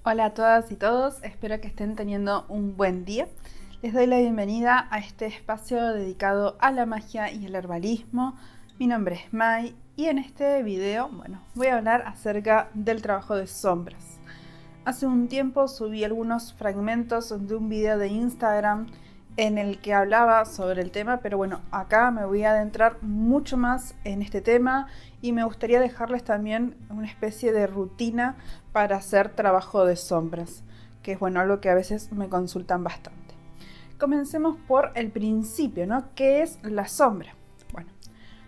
Hola a todas y todos, espero que estén teniendo un buen día. Les doy la bienvenida a este espacio dedicado a la magia y el herbalismo. Mi nombre es Mai y en este video, voy a hablar acerca del trabajo de sombras. Hace un tiempo subí algunos fragmentos de un video de Instagram en el que hablaba sobre el tema, pero acá me voy a adentrar mucho más en este tema y me gustaría dejarles también una especie de rutina para hacer trabajo de sombras, que es algo que a veces me consultan bastante. Comencemos por el principio, ¿no? ¿Qué es la sombra? Bueno,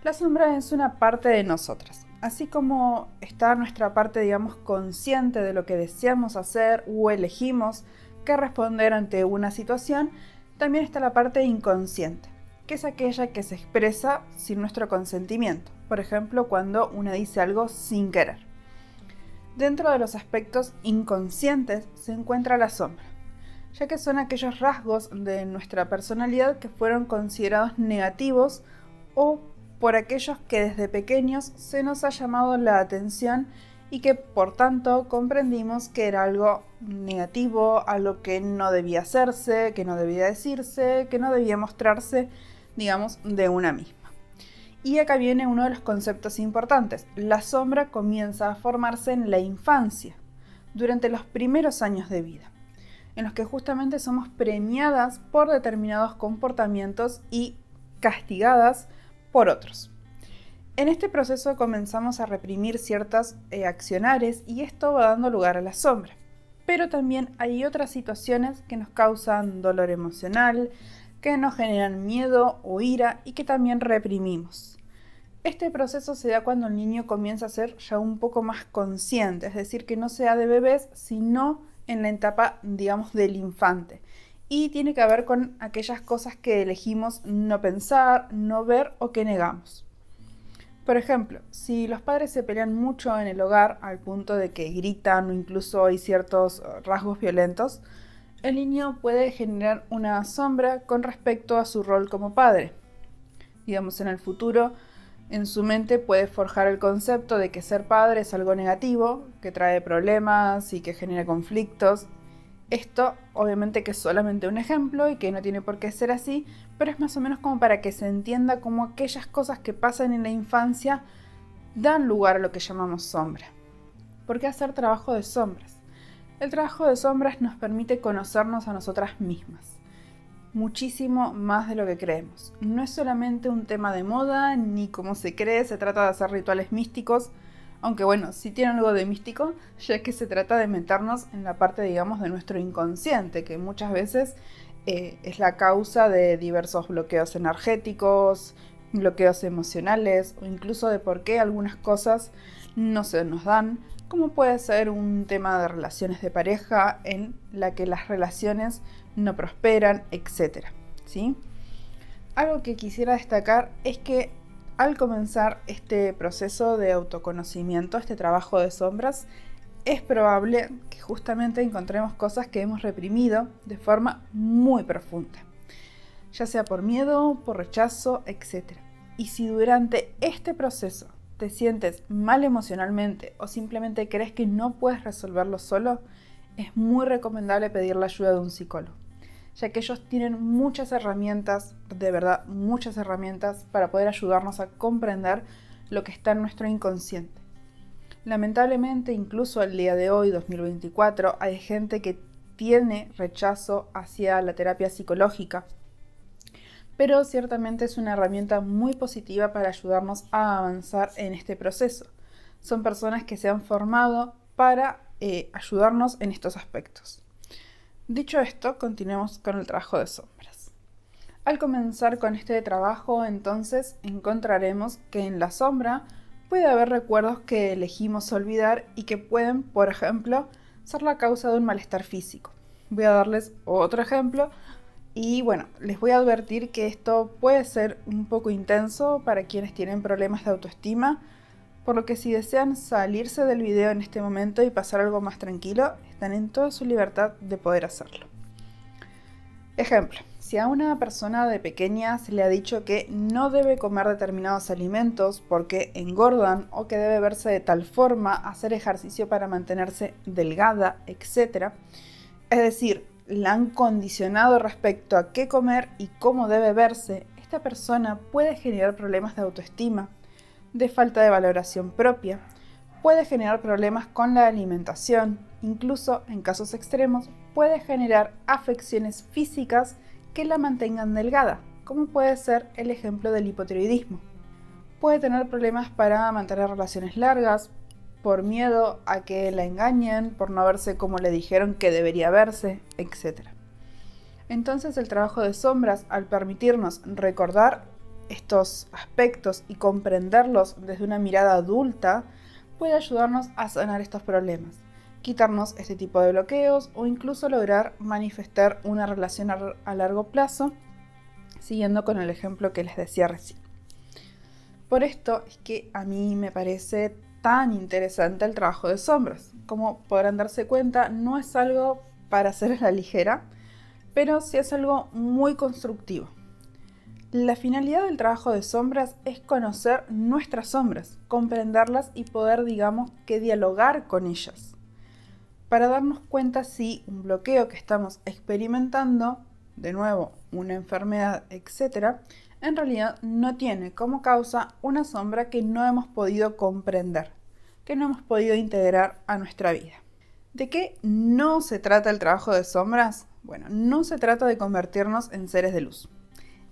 la sombra es una parte de nosotras. Así como está nuestra parte, digamos, consciente de lo que deseamos hacer o elegimos que responder ante una situación, también está la parte inconsciente, que es aquella que se expresa sin nuestro consentimiento. Por ejemplo, cuando una dice algo sin querer. Dentro de los aspectos inconscientes se encuentra la sombra, ya que son aquellos rasgos de nuestra personalidad que fueron considerados negativos o por aquellos que desde pequeños se nos ha llamado la atención y que por tanto comprendimos que era algo negativo, algo que no debía hacerse, que no debía decirse, que no debía mostrarse, digamos, de una misma. Y acá viene uno de los conceptos importantes. La sombra comienza a formarse en la infancia, durante los primeros años de vida, en los que justamente somos premiadas por determinados comportamientos y castigadas por otros. En este proceso comenzamos a reprimir ciertas accionares y esto va dando lugar a la sombra. Pero también hay otras situaciones que nos causan dolor emocional, que nos generan miedo o ira y que también reprimimos. Este proceso se da cuando el niño comienza a ser ya un poco más consciente, es decir, que no sea de bebés, sino en la etapa, digamos, del infante. Y tiene que ver con aquellas cosas que elegimos no pensar, no ver o que negamos. Por ejemplo, si los padres se pelean mucho en el hogar al punto de que gritan o incluso hay ciertos rasgos violentos, el niño puede generar una sombra con respecto a su rol como padre. Digamos, en el futuro, en su mente puede forjar el concepto de que ser padre es algo negativo, que trae problemas y que genera conflictos. Esto obviamente que es solamente un ejemplo y que no tiene por qué ser así, pero es más o menos como para que se entienda cómo aquellas cosas que pasan en la infancia dan lugar a lo que llamamos sombra. ¿Por qué hacer trabajo de sombras? El trabajo de sombras nos permite conocernos a nosotras mismas, muchísimo más de lo que creemos. No es solamente un tema de moda, ni como se cree, se trata de hacer rituales místicos, aunque sí tiene algo de místico, ya que se trata de meternos en la parte, digamos, de nuestro inconsciente, que muchas veces es la causa de diversos bloqueos energéticos, bloqueos emocionales, o incluso de por qué algunas cosas no se nos dan, como puede ser un tema de relaciones de pareja en la que las relaciones no prosperan, etc. ¿Sí? Algo que quisiera destacar es que al comenzar este proceso de autoconocimiento, este trabajo de sombras, es probable que justamente encontremos cosas que hemos reprimido de forma muy profunda, ya sea por miedo, por rechazo, etc. Y si durante este proceso te sientes mal emocionalmente o simplemente crees que no puedes resolverlo solo, es muy recomendable pedir la ayuda de un psicólogo, ya que ellos tienen muchas herramientas, de verdad, muchas herramientas para poder ayudarnos a comprender lo que está en nuestro inconsciente. Lamentablemente, incluso al día de hoy, 2024, hay gente que tiene rechazo hacia la terapia psicológica, pero ciertamente es una herramienta muy positiva para ayudarnos a avanzar en este proceso. Son personas que se han formado para ayudarnos en estos aspectos. Dicho esto, continuemos con el trabajo de sombras. Al comenzar con este trabajo, entonces, encontraremos que en la sombra puede haber recuerdos que elegimos olvidar y que pueden, por ejemplo, ser la causa de un malestar físico. Voy a darles otro ejemplo y les voy a advertir que esto puede ser un poco intenso para quienes tienen problemas de autoestima, por lo que si desean salirse del video en este momento y pasar algo más tranquilo, están en toda su libertad de poder hacerlo. Ejemplo, si a una persona de pequeña se le ha dicho que no debe comer determinados alimentos porque engordan o que debe verse de tal forma, hacer ejercicio para mantenerse delgada, etc. Es decir, la han condicionado respecto a qué comer y cómo debe verse, esta persona puede generar problemas de autoestima, de falta de valoración propia, puede generar problemas con la alimentación, incluso en casos extremos puede generar afecciones físicas que la mantengan delgada, como puede ser el ejemplo del hipotiroidismo. Puede tener problemas para mantener relaciones largas, por miedo a que la engañen, por no verse como le dijeron que debería verse, etc. Entonces el trabajo de sombras, al permitirnos recordar estos aspectos y comprenderlos desde una mirada adulta, puede ayudarnos a sanar estos problemas, quitarnos este tipo de bloqueos o incluso lograr manifestar una relación a largo plazo, siguiendo con el ejemplo que les decía recién. Por esto es que a mí me parece tan interesante el trabajo de sombras. Como podrán darse cuenta, no es algo para hacer a la ligera, pero sí es algo muy constructivo. La finalidad del trabajo de sombras es conocer nuestras sombras, comprenderlas y poder, que dialogar con ellas, para darnos cuenta si un bloqueo que estamos experimentando, de nuevo, una enfermedad, etc., en realidad no tiene como causa una sombra que no hemos podido comprender, que no hemos podido integrar a nuestra vida. ¿De qué no se trata el trabajo de sombras? Bueno, no se trata de convertirnos en seres de luz,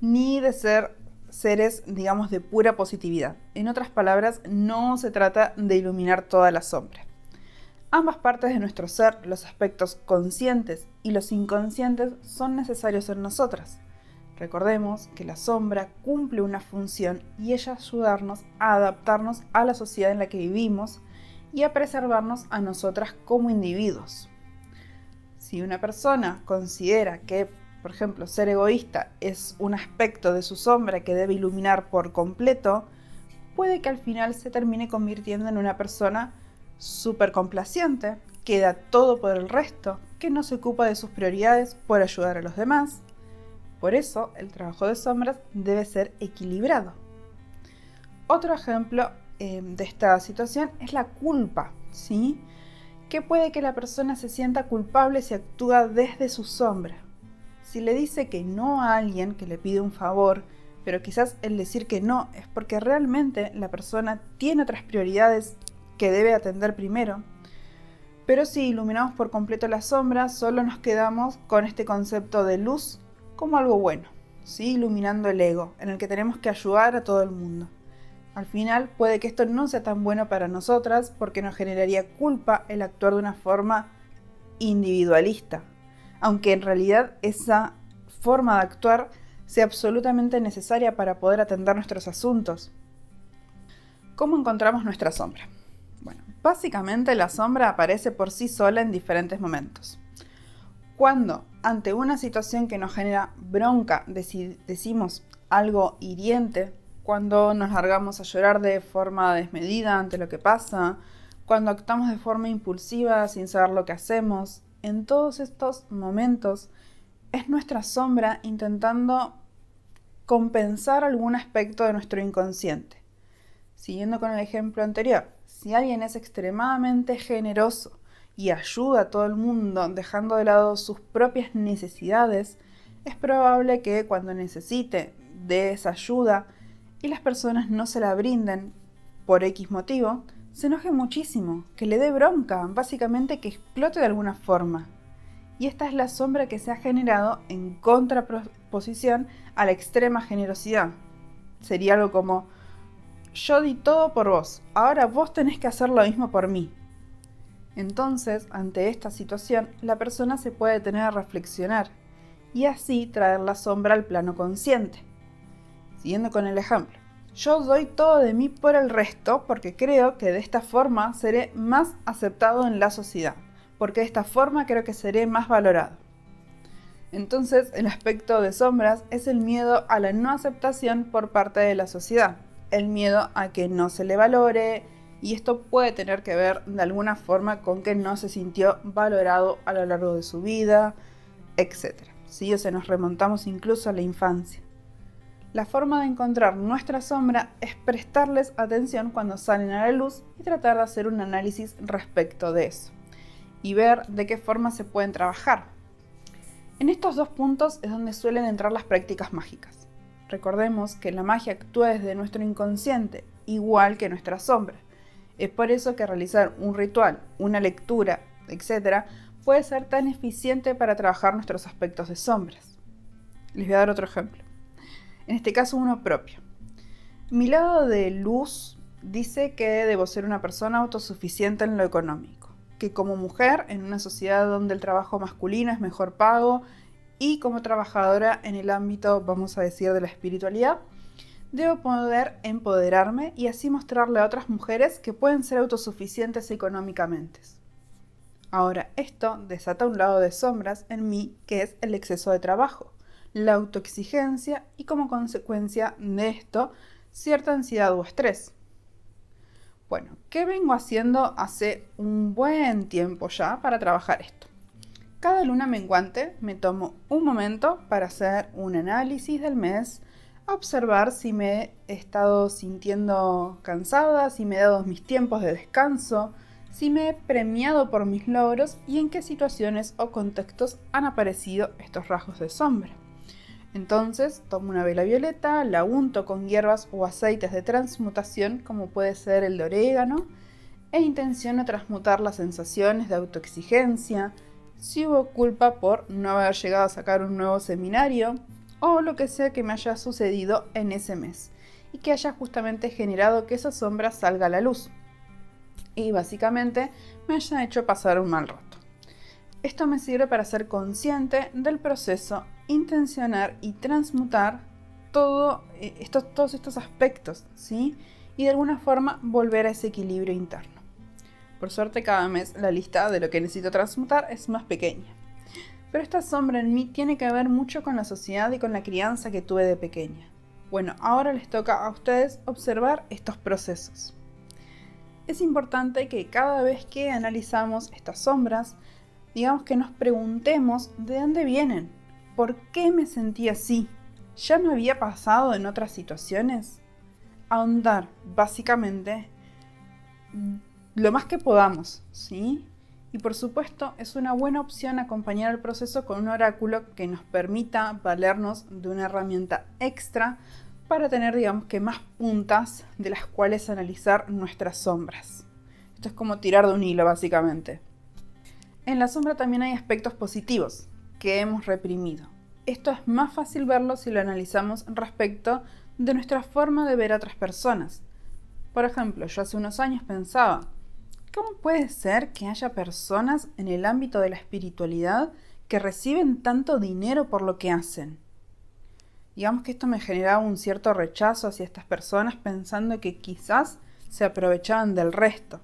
ni de ser seres, de pura positividad. En otras palabras, no se trata de iluminar toda la sombra. Ambas partes de nuestro ser, los aspectos conscientes y los inconscientes, son necesarios en nosotras. Recordemos que la sombra cumple una función y ella ayudarnos a adaptarnos a la sociedad en la que vivimos y a preservarnos a nosotras como individuos. Si una persona considera que, por ejemplo, ser egoísta es un aspecto de su sombra que debe iluminar por completo, puede que al final se termine convirtiendo en una persona súper complaciente, que da todo por el resto, que no se ocupa de sus prioridades por ayudar a los demás. Por eso, el trabajo de sombras debe ser equilibrado. Otro ejemplo de esta situación es la culpa, ¿sí? Que puede que la persona se sienta culpable si actúa desde su sombra. Si le dice que no a alguien que le pide un favor, pero quizás el decir que no es porque realmente la persona tiene otras prioridades que debe atender primero. Pero si iluminamos por completo la sombra, solo nos quedamos con este concepto de luz como algo bueno, ¿sí? Iluminando el ego, en el que tenemos que ayudar a todo el mundo. Al final puede que esto no sea tan bueno para nosotras porque nos generaría culpa el actuar de una forma individualista, aunque en realidad esa forma de actuar sea absolutamente necesaria para poder atender nuestros asuntos. ¿Cómo encontramos nuestra sombra? Bueno, básicamente la sombra aparece por sí sola en diferentes momentos. Cuando, ante una situación que nos genera bronca, decimos algo hiriente, cuando nos largamos a llorar de forma desmedida ante lo que pasa, cuando actuamos de forma impulsiva sin saber lo que hacemos, en todos estos momentos es nuestra sombra intentando compensar algún aspecto de nuestro inconsciente. Siguiendo con el ejemplo anterior, si alguien es extremadamente generoso y ayuda a todo el mundo dejando de lado sus propias necesidades, es probable que cuando necesite de esa ayuda y las personas no se la brinden por X motivo, se enoje muchísimo, que le dé bronca, básicamente que explote de alguna forma. Y esta es la sombra que se ha generado en contraposición a la extrema generosidad. Sería algo como: yo di todo por vos, ahora vos tenés que hacer lo mismo por mí. Entonces, ante esta situación, la persona se puede detener a reflexionar y así traer la sombra al plano consciente. Siguiendo con el ejemplo, yo doy todo de mí por el resto porque creo que de esta forma seré más aceptado en la sociedad, porque de esta forma creo que seré más valorado. Entonces, el aspecto de sombras es el miedo a la no aceptación por parte de la sociedad, el miedo a que no se le valore, y esto puede tener que ver de alguna forma con que no se sintió valorado a lo largo de su vida, etc. ¿sí? O sea, nos remontamos incluso a la infancia. La forma de encontrar nuestra sombra es prestarles atención cuando salen a la luz y tratar de hacer un análisis respecto de eso y ver de qué forma se pueden trabajar. En estos dos puntos es donde suelen entrar las prácticas mágicas. Recordemos que la magia actúa desde nuestro inconsciente, igual que nuestra sombra. Es por eso que realizar un ritual, una lectura, etc., puede ser tan eficiente para trabajar nuestros aspectos de sombras. Les voy a dar otro ejemplo. En este caso uno propio. Mi lado de luz dice que debo ser una persona autosuficiente en lo económico, que como mujer en una sociedad donde el trabajo masculino es mejor pago y como trabajadora en el ámbito, vamos a decir, de la espiritualidad, debo poder empoderarme y así mostrarle a otras mujeres que pueden ser autosuficientes económicamente. Ahora, esto desata un lado de sombras en mí que es el exceso de trabajo, la autoexigencia y como consecuencia de esto, cierta ansiedad o estrés. Bueno, ¿qué vengo haciendo hace un buen tiempo ya para trabajar esto? Cada luna menguante me tomo un momento para hacer un análisis del mes, observar si me he estado sintiendo cansada, si me he dado mis tiempos de descanso, si me he premiado por mis logros y en qué situaciones o contextos han aparecido estos rasgos de sombra. Entonces tomo una vela violeta, la unto con hierbas o aceites de transmutación como puede ser el de orégano e intenciono transmutar las sensaciones de autoexigencia, si hubo culpa por no haber llegado a sacar un nuevo seminario o lo que sea que me haya sucedido en ese mes y que haya justamente generado que esa sombra salga a la luz y básicamente me haya hecho pasar un mal rato. Esto me sirve para ser consciente del proceso, intencionar y transmutar todos estos aspectos, ¿sí? Y de alguna forma volver a ese equilibrio interno. Por suerte cada mes la lista de lo que necesito transmutar es más pequeña. Pero esta sombra en mí tiene que ver mucho con la sociedad y con la crianza que tuve de pequeña. Bueno, ahora les toca a ustedes observar estos procesos. Es importante que cada vez que analizamos estas sombras, digamos que nos preguntemos de dónde vienen, por qué me sentí así, ¿ya me había pasado en otras situaciones? Ahondar, básicamente, lo más que podamos, ¿sí? Y por supuesto, es una buena opción acompañar el proceso con un oráculo que nos permita valernos de una herramienta extra para tener, digamos que, más puntas de las cuales analizar nuestras sombras. Esto es como tirar de un hilo, básicamente. En la sombra también hay aspectos positivos que hemos reprimido. Esto es más fácil verlo si lo analizamos respecto de nuestra forma de ver a otras personas. Por ejemplo, yo hace unos años pensaba, ¿cómo puede ser que haya personas en el ámbito de la espiritualidad que reciben tanto dinero por lo que hacen? Digamos que esto me generaba un cierto rechazo hacia estas personas pensando que quizás se aprovechaban del resto.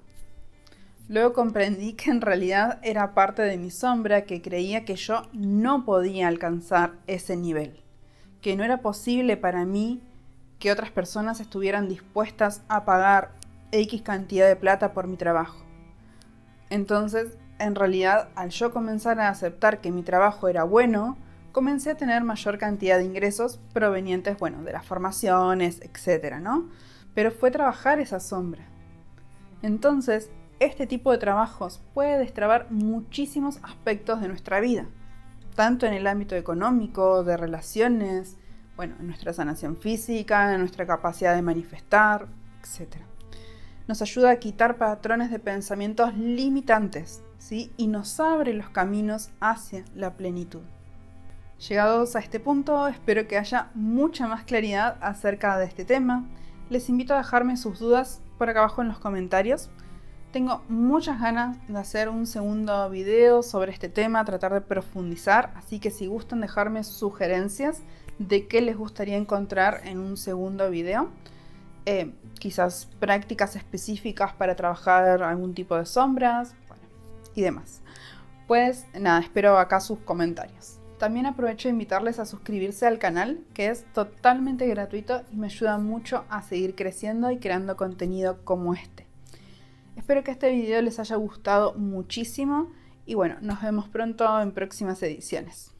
Luego comprendí que en realidad era parte de mi sombra que creía que yo no podía alcanzar ese nivel, que no era posible para mí que otras personas estuvieran dispuestas a pagar X cantidad de plata por mi trabajo. Entonces, en realidad, al yo comenzar a aceptar que mi trabajo era bueno, comencé a tener mayor cantidad de ingresos provenientes, de las formaciones, etcétera, ¿no? Pero fue trabajar esa sombra. Entonces, este tipo de trabajos puede destrabar muchísimos aspectos de nuestra vida, tanto en el ámbito económico, de relaciones, en nuestra sanación física, en nuestra capacidad de manifestar, etc. Nos ayuda a quitar patrones de pensamientos limitantes, ¿sí? Y nos abre los caminos hacia la plenitud. Llegados a este punto, espero que haya mucha más claridad acerca de este tema. Les invito a dejarme sus dudas por acá abajo en los comentarios. Tengo muchas ganas de hacer un segundo video sobre este tema, tratar de profundizar, así que si gustan dejarme sugerencias de qué les gustaría encontrar en un segundo video, quizás prácticas específicas para trabajar algún tipo de sombras, y demás. Pues nada, espero acá sus comentarios. También aprovecho de invitarles a suscribirse al canal, que es totalmente gratuito y me ayuda mucho a seguir creciendo y creando contenido como este. Espero que este video les haya gustado muchísimo y nos vemos pronto en próximas ediciones.